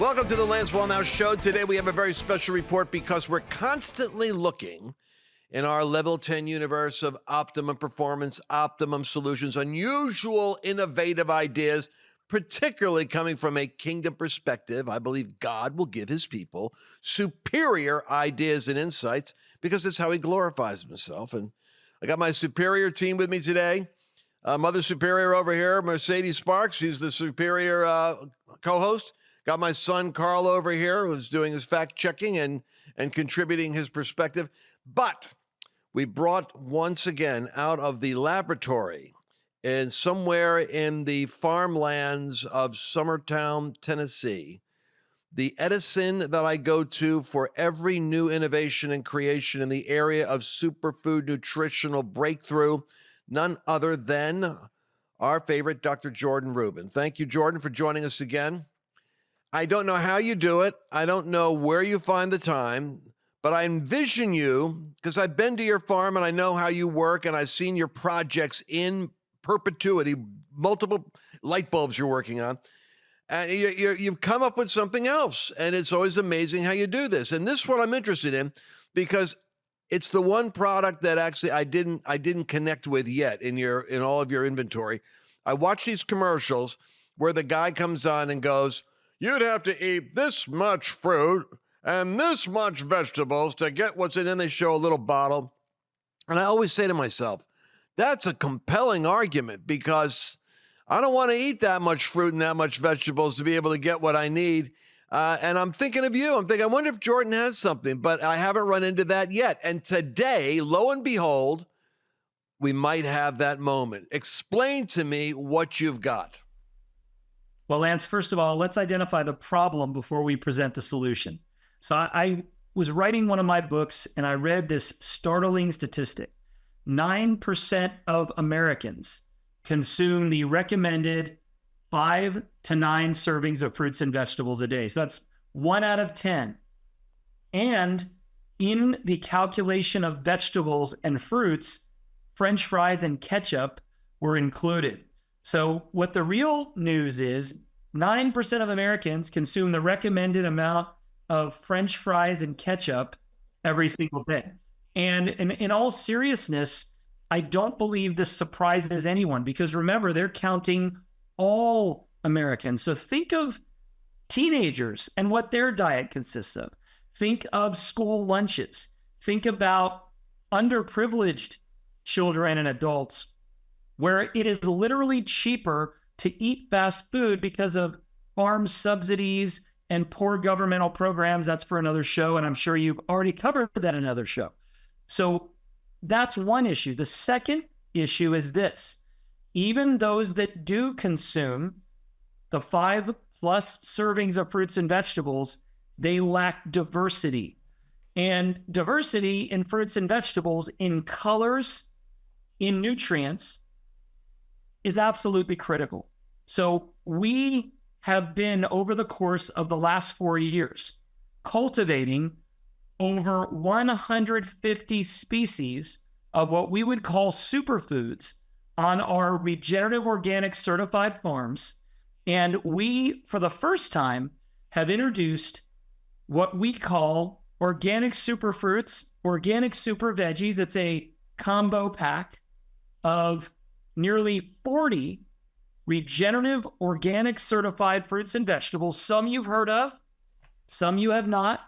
Welcome to the Lance Wallnau Show. Today we have a very special report because we're constantly looking in our level 10 universe of optimum performance, optimum solutions, unusual, innovative ideas, particularly coming from a kingdom perspective. I believe God will give his people superior ideas and insights because it's how he glorifies himself. And I got my superior team with me today. Mother Superior over here, Mercedes Sparks. She's the superior co-host. Got my son Carl over here, who's doing his fact checking and contributing his perspective. But we brought once again out of the laboratory and somewhere in the farmlands of Summertown, Tennessee, the Edison that I go to for every new innovation and creation in the area of superfood nutritional breakthrough, none other than our favorite Dr. Jordan Rubin. Thank you, Jordan, for joining us again. I don't know how you do it. I don't know where you find the time, but I envision you, because I've been to your farm and I know how you work and I've seen your projects in perpetuity, multiple light bulbs you're working on, and you've come up with something else. And it's always amazing how you do this. And this is what I'm interested in, because it's the one product that actually I didn't connect with yet in all of your inventory. I watch these commercials where the guy comes on and goes, "You'd have to eat this much fruit and this much vegetables to get what's in." And they show a little bottle. And I always say to myself, that's a compelling argument, because I don't want to eat that much fruit and that much vegetables to be able to get what I need. And I'm thinking of you. I wonder if Jordan has something, but I haven't run into that yet. And today, lo and behold, we might have that moment. Explain to me what you've got. Well, Lance, first of all, let's identify the problem before we present the solution. So I was writing one of my books and I read this startling statistic. 9% of Americans consume the recommended 5 to 9 servings of fruits and vegetables a day. So that's 1 out of 10. And in the calculation of vegetables and fruits, French fries and ketchup were included. So what the real news is, 9% of Americans consume the recommended amount of French fries and ketchup every single day. And in all seriousness, I don't believe this surprises anyone, because remember, they're counting all Americans. So think of teenagers and what their diet consists of. Think of school lunches. Think about underprivileged children and adults, where it is literally cheaper to eat fast food because of farm subsidies and poor governmental programs. That's for another show, and I'm sure you've already covered that in another show. So that's one issue. The second issue is this. Even those that do consume the 5+ servings of fruits and vegetables, they lack diversity. And diversity in fruits and vegetables, in colors, in nutrients, is absolutely critical. So we have been, over the course of the last 4 years, cultivating over 150 species of what we would call superfoods on our regenerative organic certified farms. And we, for the first time, have introduced what we call organic superfruits, organic super veggies. It's a combo pack of nearly 40 regenerative organic certified fruits and vegetables. Some you've heard of, some you have not,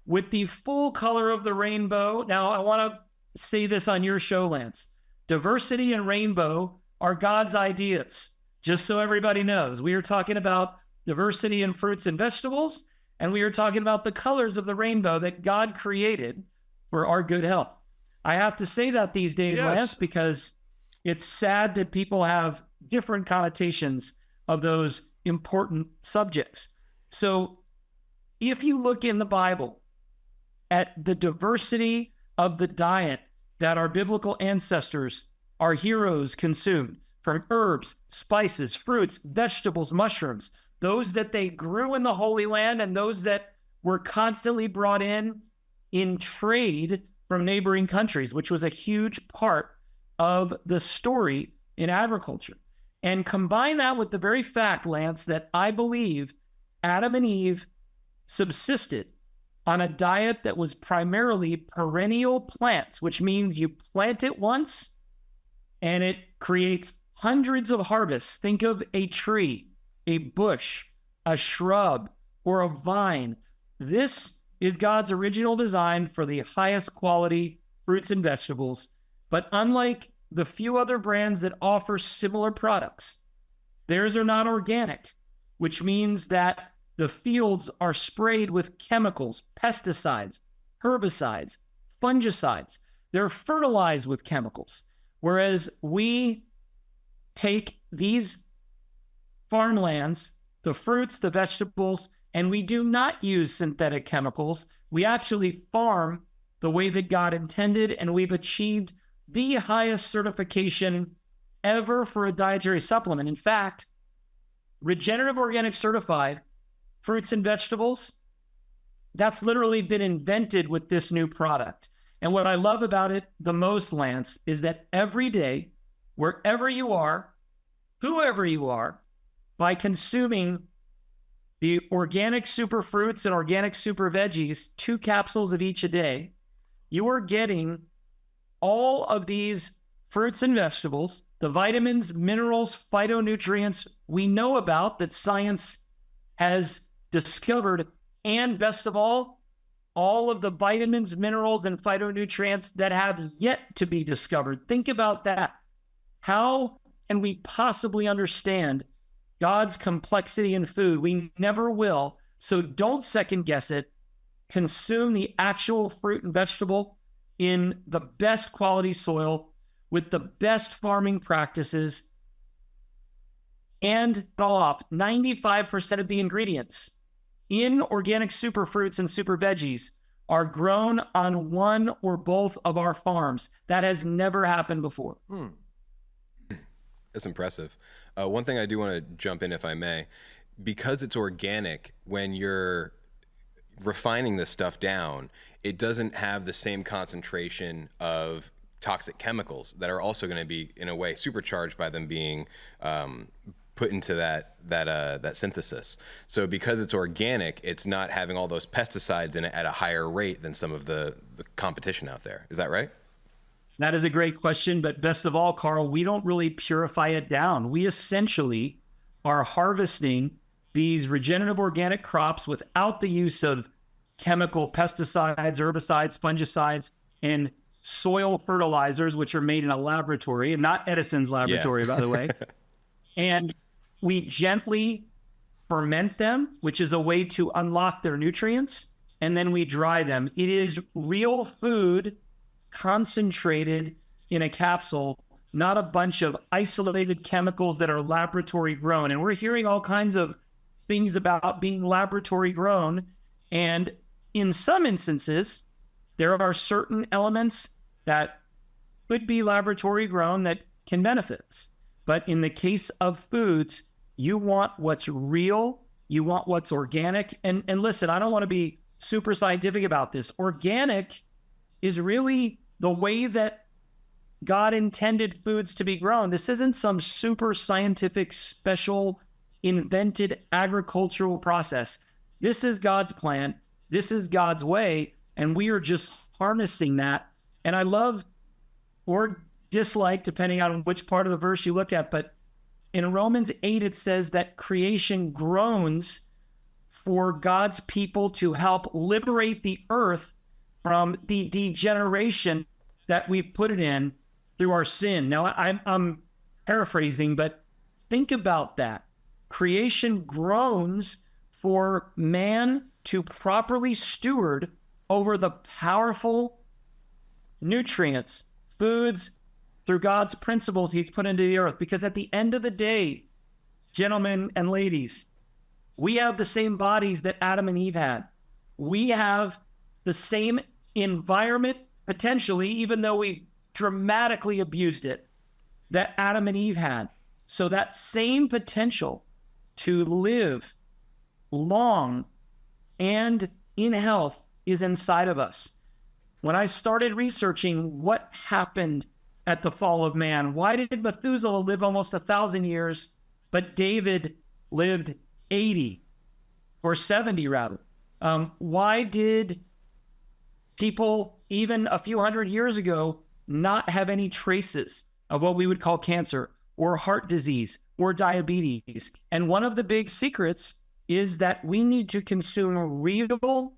with the full color of the rainbow. Now, I want to say this on your show, Lance. Diversity and rainbow are God's ideas, just so everybody knows. We are talking about diversity in fruits and vegetables, and we are talking about the colors of the rainbow that God created for our good health. I have to say that these days, Yes. Lance, because it's sad that people have different connotations of those important subjects. So if you look in the Bible at the diversity of the diet that our biblical ancestors, our heroes, consumed, from herbs, spices, fruits, vegetables, mushrooms, those that they grew in the Holy Land and those that were constantly brought in trade from neighboring countries, which was a huge part of the story in agriculture. And combine that with the very fact, Lance, that I believe Adam and Eve subsisted on a diet that was primarily perennial plants, which means you plant it once and it creates hundreds of harvests. Think of a tree, a bush, a shrub, or a vine. This is God's original design for the highest quality fruits and vegetables. But unlike the few other brands that offer similar products, theirs are not organic, which means that the fields are sprayed with chemicals, pesticides, herbicides, fungicides. They're fertilized with chemicals. Whereas we take these farmlands, the fruits, the vegetables, and we do not use synthetic chemicals. We actually farm the way that God intended, and we've achieved the highest certification ever for a dietary supplement. In fact, regenerative organic certified fruits and vegetables, that's literally been invented with this new product. And what I love about it the most, Lance, is that every day, wherever you are, whoever you are, by consuming the organic super fruits and organic super veggies, 2 capsules of each a day, you are getting all of these fruits and vegetables, the vitamins, minerals, phytonutrients we know about that science has discovered, and best of all of the vitamins, minerals, and phytonutrients that have yet to be discovered. Think about that. How can we possibly understand God's complexity in food? We never will. So don't second guess it. Consume the actual fruit and vegetable in the best quality soil with the best farming practices, and off 95% of the ingredients in organic super fruits and super veggies are grown on one or both of our farms. That has never happened before. That's impressive. One thing I do want to jump in, if I may, because it's organic, when you're refining this stuff down, it doesn't have the same concentration of toxic chemicals that are also going to be, in a way, supercharged by them being put into that synthesis. So because it's organic, it's not having all those pesticides in it at a higher rate than some of the competition out there. Is that right? That is a great question, but best of all, Carl, we don't really purify it down. We essentially are harvesting these regenerative organic crops without the use of chemical pesticides, herbicides, fungicides, and soil fertilizers, which are made in a laboratory, and not Edison's laboratory, by the way. And we gently ferment them, which is a way to unlock their nutrients, and then we dry them. It is real food concentrated in a capsule, not a bunch of isolated chemicals that are laboratory grown. And we're hearing all kinds of things about being laboratory grown. And in some instances, there are certain elements that could be laboratory grown that can benefit us. But in the case of foods, you want what's real, you want what's organic. And listen, I don't want to be super scientific about this. Organic is really the way that God intended foods to be grown. This isn't some super scientific, special, invented agricultural process. This is God's plan. This is God's way. And we are just harnessing that. And I love or dislike, depending on which part of the verse you look at, but in Romans 8, it says that creation groans for God's people to help liberate the earth from the degeneration that we've put it in through our sin. Now, I'm paraphrasing, but think about that. Creation groans for man to properly steward over the powerful nutrients, foods, through God's principles he's put into the earth. Because at the end of the day, gentlemen and ladies, we have the same bodies that Adam and Eve had. We have the same environment, potentially, even though we dramatically abused it, that Adam and Eve had. So that same potential to live long and in health is inside of us. When I started researching what happened at the fall of man, why did Methuselah live almost 1,000 years, but David lived 80? or 70 rather. Why did people even a few hundred years ago not have any traces of what we would call cancer or heart disease or diabetes? And one of the big secrets is that we need to consume real,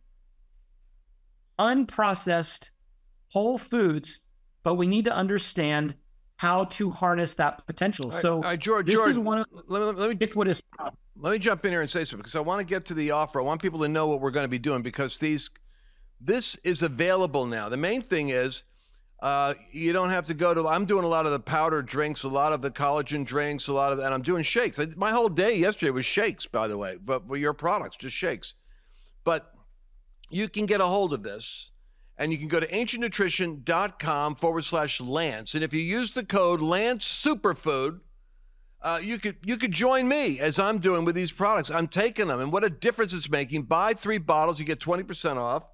unprocessed whole foods, but we need to understand how to harness that potential. So George, is one of let me what is. Let me jump in here and say something, because I want to get to the offer. I want people to know what we're going to be doing, because this is available now. The main thing is you don't have to go to, I'm doing a lot of the powdered drinks, a lot of the collagen drinks, and I'm doing shakes. My whole day yesterday was shakes, by the way, but for your products, just shakes. But you can get a hold of this, and you can go to ancientnutrition.com/Lance. And if you use the code Lance Superfood, you could join me as I'm doing with these products. I'm taking them, and what a difference it's making. Buy 3 bottles, you get 20% off.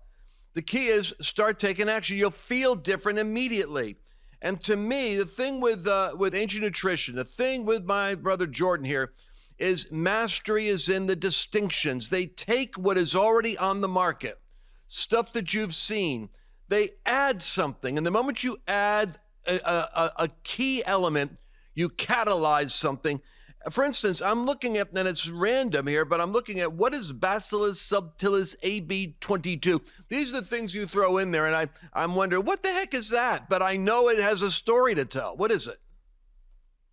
The key is start taking action. You'll feel different immediately. And to me, the thing with Ancient Nutrition, the thing with my brother Jordan here, is mastery is in the distinctions. They take what is already on the market, stuff that you've seen. They add something, and the moment you add a key element, you catalyze something. For instance, I'm looking at, and it's random here, but I'm looking at what is Bacillus subtilis AB22. These are the things you throw in there, and I'm wondering, what the heck is that? But I know it has a story to tell. What is it?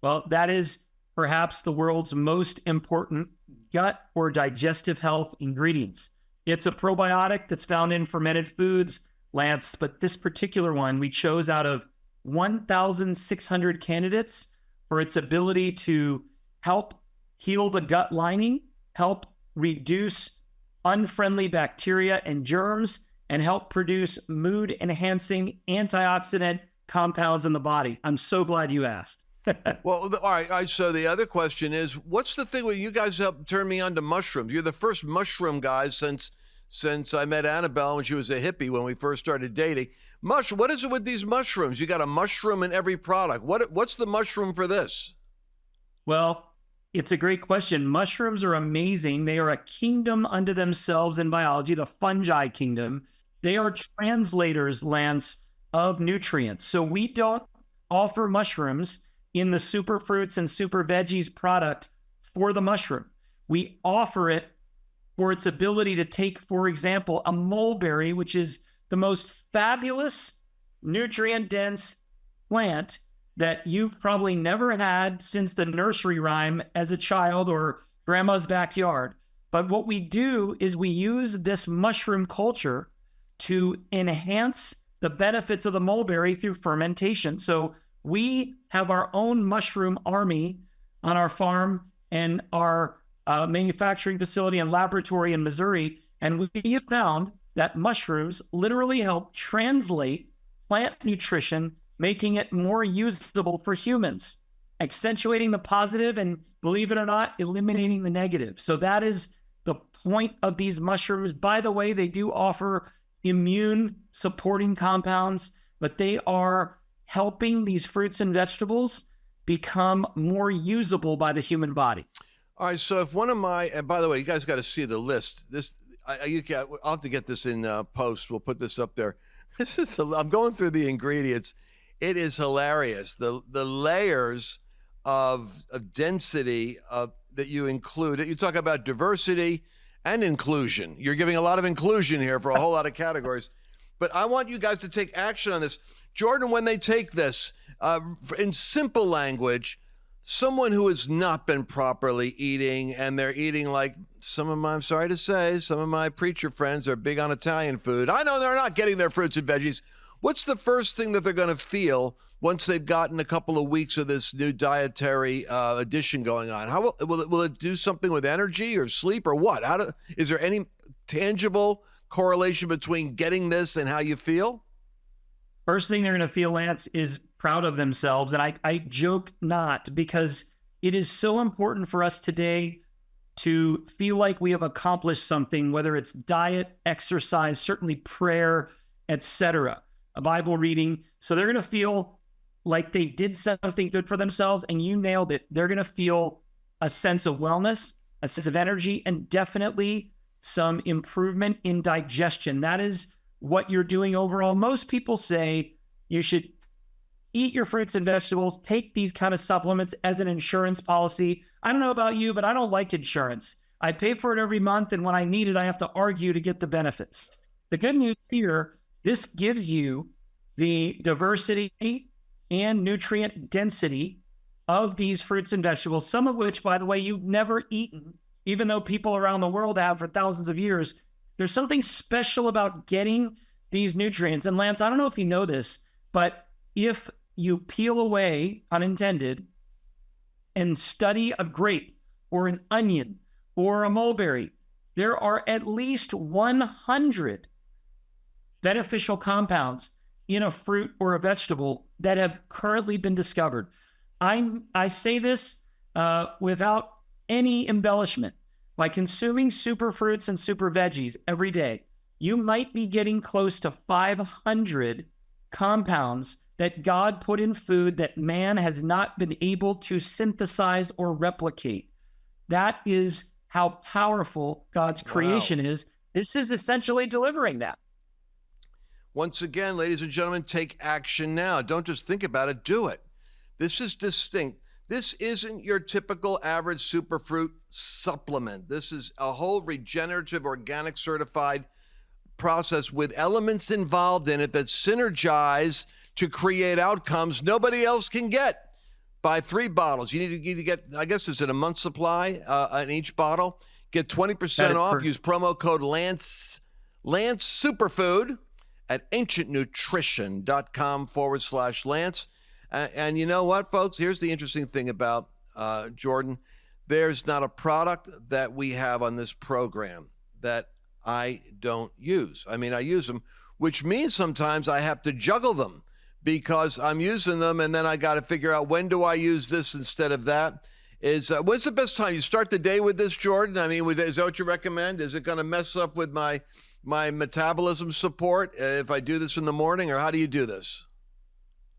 Well, that is perhaps the world's most important gut or digestive health ingredients. It's a probiotic that's found in fermented foods, Lance, but this particular one we chose out of 1,600 candidates for its ability to help heal the gut lining, help reduce unfriendly bacteria and germs, and help produce mood-enhancing antioxidant compounds in the body. I'm so glad you asked. Well, all right. So the other question is, what's the thing where you guys helped turn me on to mushrooms? You're the first mushroom guys since I met Annabelle when she was a hippie when we first started dating. What is it with these mushrooms? You got a mushroom in every product. What's the mushroom for this? Well, it's a great question. Mushrooms are amazing. They are a kingdom unto themselves in biology, the fungi kingdom. They are translators, Lance, of nutrients. So we don't offer mushrooms in the superfruits and super veggies product for the mushroom. We offer it for its ability to take, for example, a mulberry, which is the most fabulous nutrient-dense plant that you've probably never had since the nursery rhyme as a child or grandma's backyard. But what we do is we use this mushroom culture to enhance the benefits of the mulberry through fermentation. So we have our own mushroom army on our farm and our manufacturing facility and laboratory in Missouri. And we have found that mushrooms literally help translate plant nutrition, making it more usable for humans, accentuating the positive and, believe it or not, eliminating the negative. So that is the point of these mushrooms. By the way, they do offer immune supporting compounds, but they are helping these fruits and vegetables become more usable by the human body. All right, so if one of my, and by the way, you guys got to see the list. I'll have to get this in post. We'll put this up there. I'm going through the ingredients. It is hilarious. The layers of density that you include. You talk about diversity and inclusion. You're giving a lot of inclusion here for a whole lot of categories. But I want you guys to take action on this. Jordan, when they take this, in simple language, someone who has not been properly eating, and they're eating like I'm sorry to say, some of my preacher friends are big on Italian food. I know they're not getting their fruits and veggies. What's the first thing that they're going to feel once they've gotten a couple of weeks of this new dietary addition going on? How will it do something with energy or sleep or what? Is there any tangible correlation between getting this and how you feel? First thing they're going to feel, Lance, is proud of themselves. And I joke not, because it is so important for us today to feel like we have accomplished something, whether it's diet, exercise, certainly prayer, etc., a Bible reading. So they're going to feel like they did something good for themselves, and you nailed it. They're going to feel a sense of wellness, a sense of energy, and definitely some improvement in digestion. That is what you're doing overall. Most people say you should eat your fruits and vegetables, take these kind of supplements as an insurance policy. I don't know about you, but I don't like insurance. I pay for it every month, and when I need it, I have to argue to get the benefits. The good news here, this gives you the diversity and nutrient density of these fruits and vegetables, some of which, by the way, you've never eaten, even though people around the world have for thousands of years. There's something special about getting these nutrients. And Lance, I don't know if you know this, but if you peel away, unintended, and study a grape or an onion or a mulberry, there are at least 100 beneficial compounds in a fruit or a vegetable that have currently been discovered. I say this without any embellishment. By consuming superfruits and super veggies every day, you might be getting close to 500 compounds that God put in food that man has not been able to synthesize or replicate. That is how powerful God's creation is. This is essentially delivering that. Once again, ladies and gentlemen, take action now. Don't just think about it, do it. This is distinct. This isn't your typical average superfruit supplement. This is a whole regenerative, organic certified process with elements involved in it that synergize to create outcomes nobody else can get. Buy 3 bottles. You need to get, I guess, is it a month supply in each bottle? Get 20% off. Use promo code Lance Superfood at ancientnutrition.com/Lance. And you know what, folks? Here's the interesting thing about Jordan. There's not a product that we have on this program that I don't use. I mean, I use them, which means sometimes I have to juggle them because I'm using them, and then I got to figure out when do I use this instead of that. When's the best time? You start the day with this, Jordan? I mean, is that what you recommend? Is it going to mess up with my metabolism support if I do this in the morning, or how do you do this?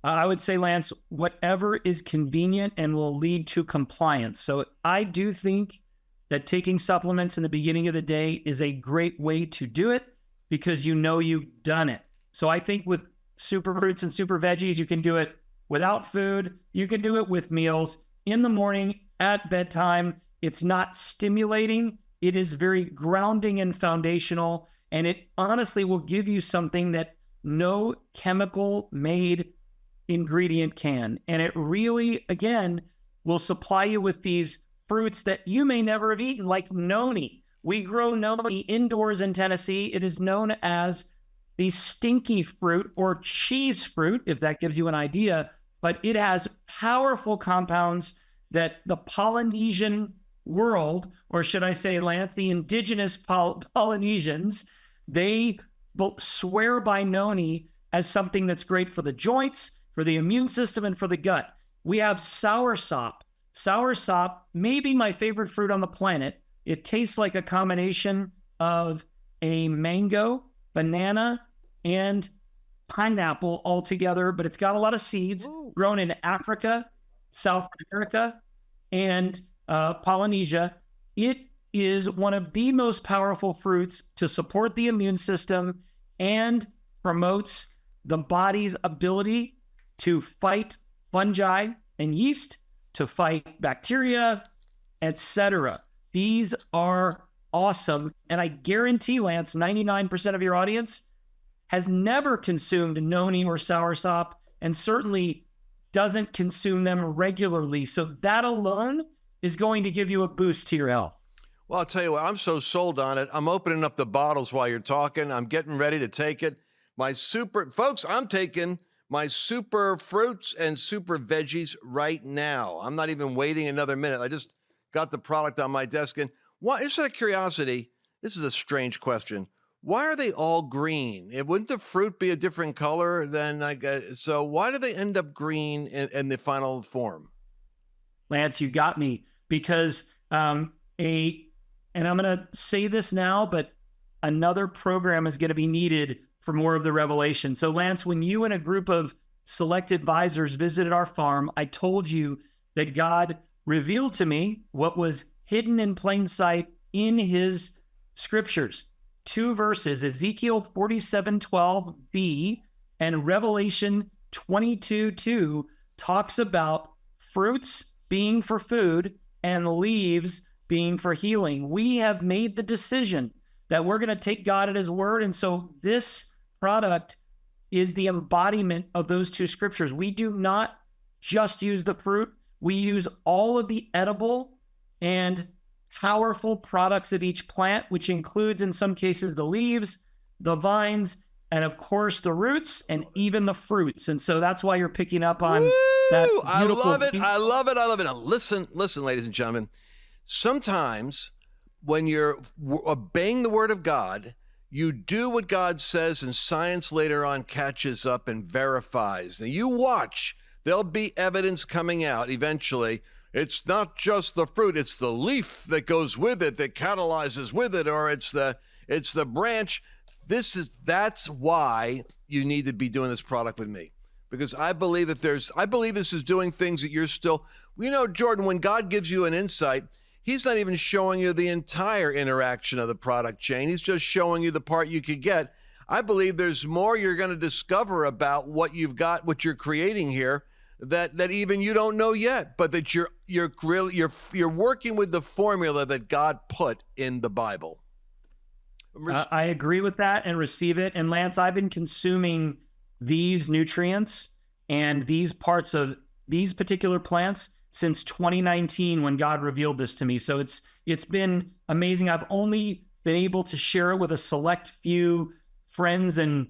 I would say, Lance, whatever is convenient and will lead to compliance. So I do think that taking supplements in the beginning of the day is a great way to do it because you know you've done it. So I think with superfruits and super veggies, you can do it without food. You can do it with meals in the morning, at bedtime. It's not stimulating. It is very grounding and foundational. And it honestly will give you something that no chemical made ingredient can. And it really, again, will supply you with these fruits that you may never have eaten, like noni. We grow noni indoors in Tennessee. It is known as the stinky fruit or cheese fruit, if that gives you an idea, but it has powerful compounds that the Polynesian world, or should I say, Lance, the indigenous Polynesians, they swear by noni as something that's great for the joints, for the immune system, and for the gut. We have soursop. Soursop may be my favorite fruit on the planet. It tastes like a combination of a mango, banana, and pineapple all together, but it's got a lot of seeds. Ooh. Grown in Africa, South America, and Polynesia. It is one of the most powerful fruits to support the immune system and promotes the body's ability to fight fungi and yeast, to fight bacteria, etc. These are awesome. And I guarantee, Lance, 99% of your audience has never consumed noni or soursop and certainly doesn't consume them regularly. So that alone is going to give you a boost to your health. Well, I'll tell you what, I'm so sold on it. I'm opening up the bottles while you're talking. I'm getting ready to take it. Folks, I'm taking my super fruits and super veggies right now. I'm not even waiting another minute. I just got the product on my desk. And just out of curiosity, this is a strange question. Why are they all green? Wouldn't the fruit be a different color than so why do they end up green in the final form? Lance, you got me, because and I'm going to say this now, but another program is going to be needed for more of the revelation. So Lance, when you and a group of select advisors visited our farm, I told you that God revealed to me what was hidden in plain sight in his scriptures, 2 verses, Ezekiel 47:12b and Revelation 22:2 talks about fruits being for food and leaves being for healing. We have made the decision that we're going to take God at his word. And so this product is the embodiment of those 2 scriptures. We do not just use the fruit. We use all of the edible and powerful products of each plant, which includes in some cases the leaves, the vines, and of course the roots and even the fruits. And so that's why you're picking up on that. I love it. I love it. I love it. Now listen, ladies and gentlemen. Sometimes when you're obeying the word of God, you do what God says, and science later on catches up and verifies. Now you watch. There'll be evidence coming out eventually. It's not just the fruit, it's the leaf that goes with it, that catalyzes with it, or it's the branch. That's why you need to be doing this product with me. Because I believe this is doing things that you're still, Jordan, when God gives you an insight, he's not even showing you the entire interaction of the product chain. He's just showing you the part you could get. I believe there's more you're going to discover about what you've got, what you're creating here, that even you don't know yet, but that you're working with the formula that God put in the Bible. I agree with that and receive it. And Lance, I've been consuming these nutrients and these parts of these particular plants since 2019 when God revealed this to me. So it's been amazing. I've only been able to share it with a select few friends and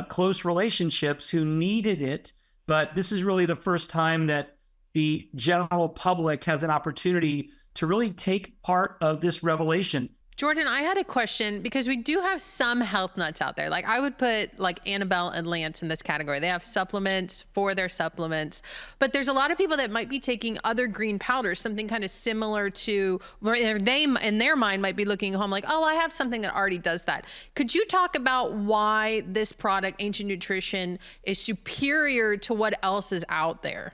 close relationships who needed it. But this is really the first time that the general public has an opportunity to really take part of this revelation. Jordan, I had a question because we do have some health nuts out there. Like I would put like Annabelle and Lance in this category. They have supplements for their supplements, but there's a lot of people that might be taking other green powders, something kind of similar to where they in their mind might be looking home like, oh, I have something that already does that. Could you talk about why this product, Ancient Nutrition, is superior to what else is out there?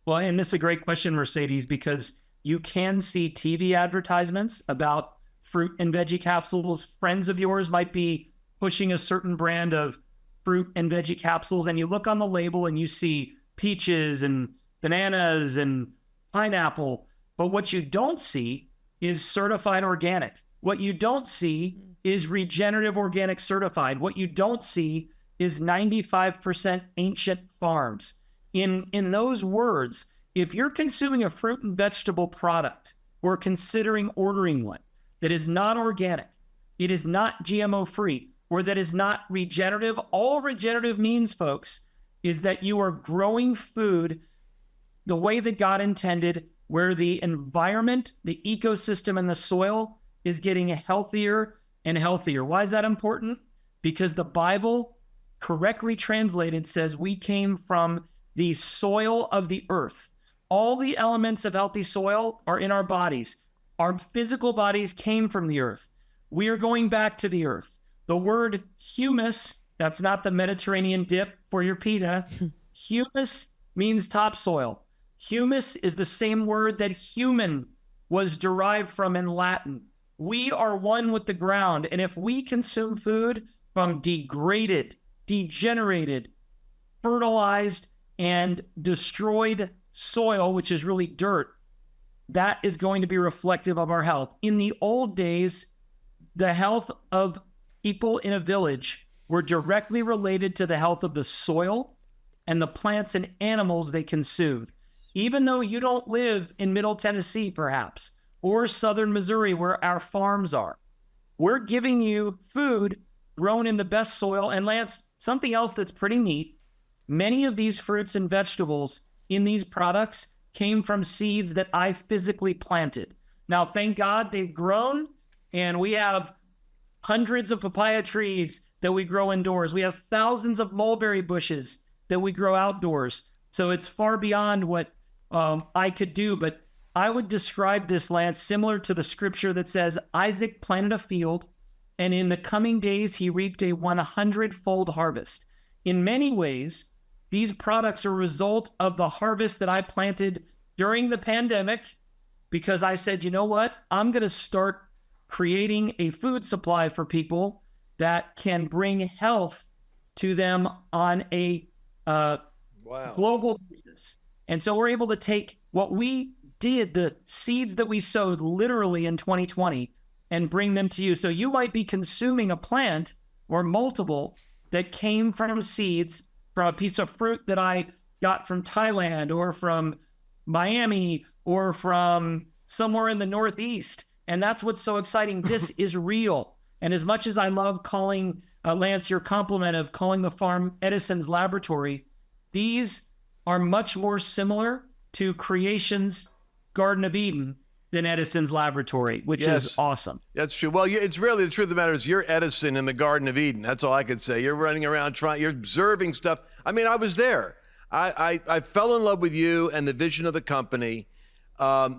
Well, and this is a great question, Mercedes, because you can see TV advertisements about fruit and veggie capsules. Friends of yours might be pushing a certain brand of fruit and veggie capsules, and you look on the label and you see peaches and bananas and pineapple. But what you don't see is certified organic. What you don't see is regenerative organic certified. What you don't see is 95% ancient farms. In those words, if you're consuming a fruit and vegetable product or considering ordering one that is not organic, it is not GMO free, or that is not regenerative, all regenerative means, folks, is that you are growing food the way that God intended, where the environment, the ecosystem, and the soil is getting healthier and healthier. Why is that important? Because the Bible, correctly translated, says we came from the soil of the earth. All the elements of healthy soil are in our bodies. Our physical bodies came from the earth. We are going back to the earth. The word humus, that's not the Mediterranean dip for your pita. Humus means topsoil. Humus is the same word that human was derived from in Latin. We are one with the ground. And if we consume food from degraded, degenerated, fertilized, and destroyed soil, which is really dirt, that is going to be reflective of our health. In the old days, the health of people in a village were directly related to the health of the soil and the plants and animals they consumed. Even though you don't live in Middle Tennessee, perhaps, or Southern Missouri, where our farms are, we're giving you food grown in the best soil. And Lance, something else that's pretty neat, many of these fruits and vegetables in these products came from seeds that I physically planted. Now, thank God they've grown, and we have hundreds of papaya trees that we grow indoors. We have thousands of mulberry bushes that we grow outdoors. So it's far beyond what I could do, but I would describe this, Lance, similar to the scripture that says Isaac planted a field, and in the coming days he reaped a 100-fold harvest. In many ways, these products are a result of the harvest that I planted during the pandemic, because I said, you know what? I'm going to start creating a food supply for people that can bring health to them on a global basis. And so we're able to take what we did, the seeds that we sowed literally in 2020, and bring them to you. So you might be consuming a plant or multiple that came from seeds from a piece of fruit that I got from Thailand or from Miami or from somewhere in the Northeast. And that's what's so exciting. This is real. And as much as I love calling, Lance, your compliment of calling the farm Edison's laboratory, these are much more similar to creation's Garden of Eden than Edison's laboratory, which is awesome. That's true. Well, it's really the truth of the matter is you're Edison in the Garden of Eden. That's all I could say. You're running around you're observing stuff. I mean, I was there. I fell in love with you and the vision of the company,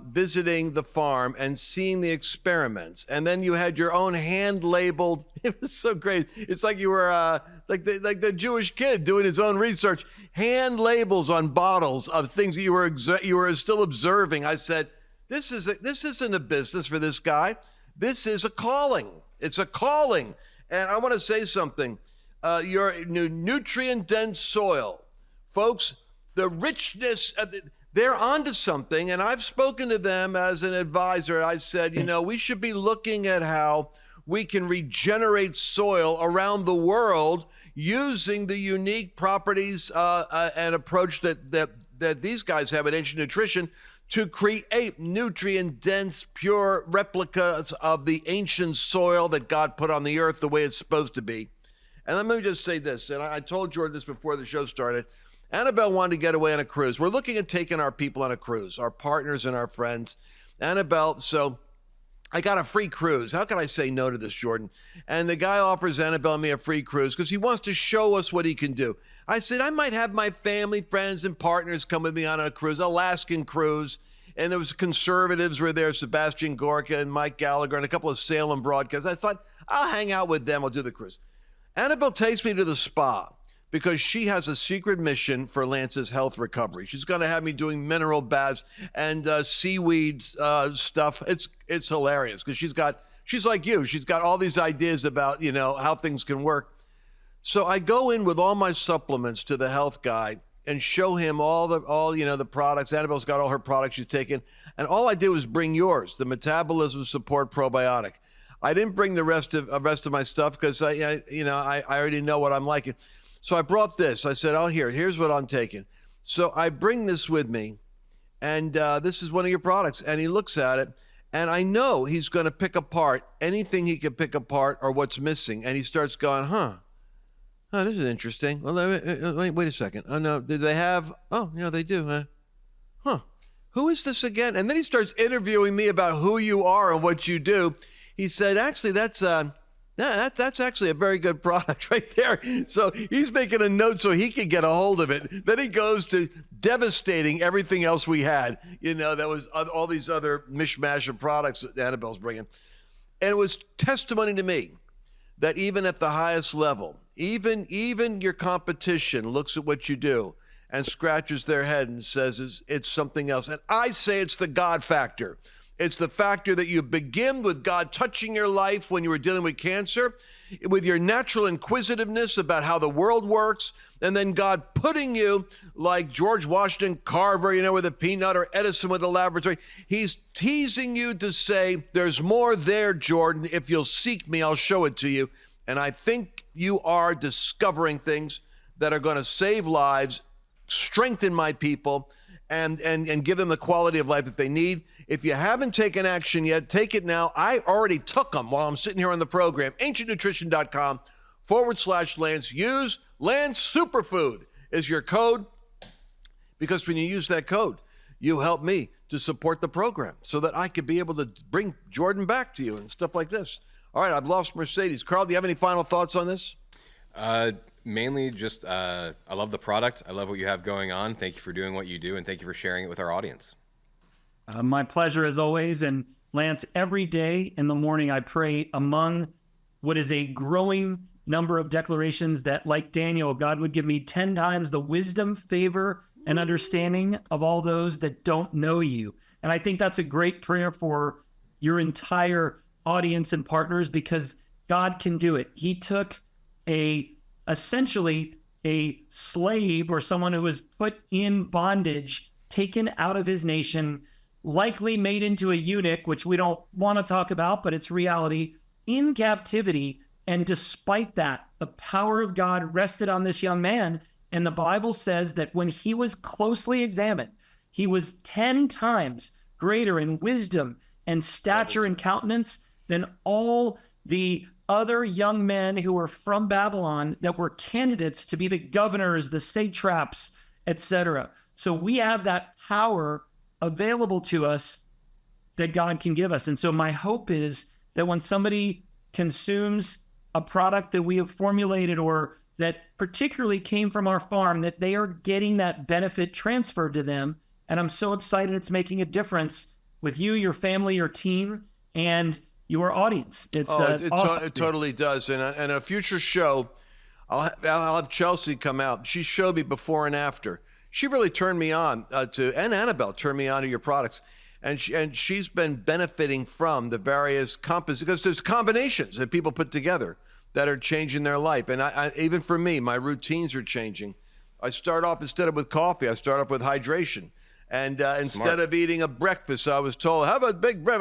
visiting the farm and seeing the experiments. And then you had your own hand-labeled, it was so great. It's like you were like the Jewish kid doing his own research, hand labels on bottles of things that you were still observing. I said, this isn't a business for this guy. This is a calling. It's a calling. And I want to say something. Your nutrient-dense soil, folks, the richness of they're onto something. And I've spoken to them as an advisor. I said, we should be looking at how we can regenerate soil around the world using the unique properties and approach that these guys have at Ancient Nutrition to create nutrient-dense, pure replicas of the ancient soil that God put on the earth the way it's supposed to be. And let me just say this, and I told Jordan this before the show started. Annabelle wanted to get away on a cruise. We're looking at taking our people on a cruise, our partners and our friends. Annabelle, so I got a free cruise. How can I say no to this, Jordan? And the guy offers Annabelle and me a free cruise because he wants to show us what he can do. I said, I might have my family, friends, and partners come with me on a cruise, Alaskan cruise. And there was conservatives were there, Sebastian Gorka and Mike Gallagher and a couple of Salem broadcasts. I thought, I'll hang out with them. I'll do the cruise. Annabelle takes me to the spa because she has a secret mission for Lance's health recovery. She's going to have me doing mineral baths and seaweed stuff. It's hilarious because she's like you. She's got all these ideas about, how things can work. So I go in with all my supplements to the health guy and show him all the products. Annabelle's got all her products she's taken. And all I did was bring yours, the Metabolism Support Probiotic. I didn't bring the rest of my stuff because I already know what I'm liking. So I brought this. I said, here's what I'm taking. So I bring this with me, and this is one of your products. And he looks at it, and I know he's going to pick apart anything he can pick apart or what's missing. And he starts going, oh, this is interesting. Well, wait a second. Oh, no, did they have? Oh, they do. Who is this again? And then he starts interviewing me about who you are and what you do. He said, actually, that's actually a very good product right there. So he's making a note so he can get a hold of it. Then he goes to devastating everything else we had. That was all these other mishmash of products that Annabelle's bringing. And it was testimony to me that even at the highest level, even your competition looks at what you do and scratches their head and says it's something else. And I say it's the God factor. It's the factor that you begin with God touching your life when you were dealing with cancer, with your natural inquisitiveness about how the world works, and then God putting you like George Washington Carver, with a peanut, or Edison with a laboratory. He's teasing you to say, there's more there, Jordan. If you'll seek me, I'll show it to you. And I think you are discovering things that are going to save lives, strengthen my people, and give them the quality of life that they need. If you haven't taken action yet, take it now. I already took them while I'm sitting here on the program. AncientNutrition.com/Lance. Use Lance Superfood is your code, because when you use that code, you help me to support the program so that I could be able to bring Jordan back to you and stuff like this. All right, I've lost Mercedes. Carl, do you have any final thoughts on this? Mainly just, I love the product. I love what you have going on. Thank you for doing what you do, and thank you for sharing it with our audience. My pleasure as always. And Lance, every day in the morning, I pray among what is a growing number of declarations that, like Daniel, God would give me 10 times the wisdom, favor, and understanding of all those that don't know you. And I think that's a great prayer for your entire audience and partners because God can do it. He took essentially a slave or someone who was put in bondage, taken out of his nation, likely made into a eunuch, which we don't want to talk about, but it's reality, in captivity. And despite that, the power of God rested on this young man. And the Bible says that when he was closely examined, he was 10 times greater in wisdom and stature and countenance than all the other young men who were from Babylon that were candidates to be the governors, the satraps, etc. So we have that power available to us that God can give us. And so my hope is that when somebody consumes a product that we have formulated or that particularly came from our farm, that they are getting that benefit transferred to them. And I'm so excited it's making a difference with you, your family, your team, and your audience. It's awesome. It totally does. And a future show, I'll have Chelsea come out. She showed me before and after. She really turned me on and Annabelle turned me on to your products. And she's been benefiting from the various because there's combinations that people put together that are changing their life. And I even for me, my routines are changing. I start off, instead of with coffee, I start off with hydration. And instead of eating a breakfast, I was told, have a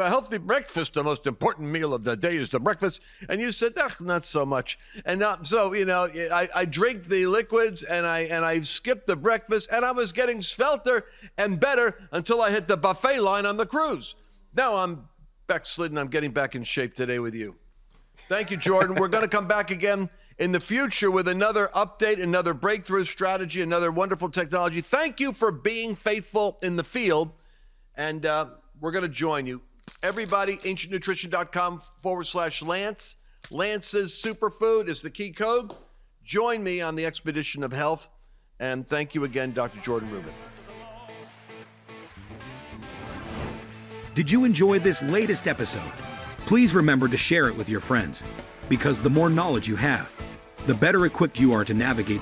healthy breakfast. The most important meal of the day is the breakfast. And you said, not so much. And so, I drink the liquids and I skipped the breakfast, and I was getting svelter and better until I hit the buffet line on the cruise. Now I'm backslidden. I'm getting back in shape today with you. Thank you, Jordan. We're going to come back again in the future with another update, another breakthrough strategy, another wonderful technology. Thank you for being faithful in the field. And we're going to join you. Everybody, ancientnutrition.com/Lance. Lance's superfood is the key code. Join me on the expedition of health. And thank you again, Dr. Jordan Rubin. Did you enjoy this latest episode? Please remember to share it with your friends, because the more knowledge you have, the better equipped you are to navigate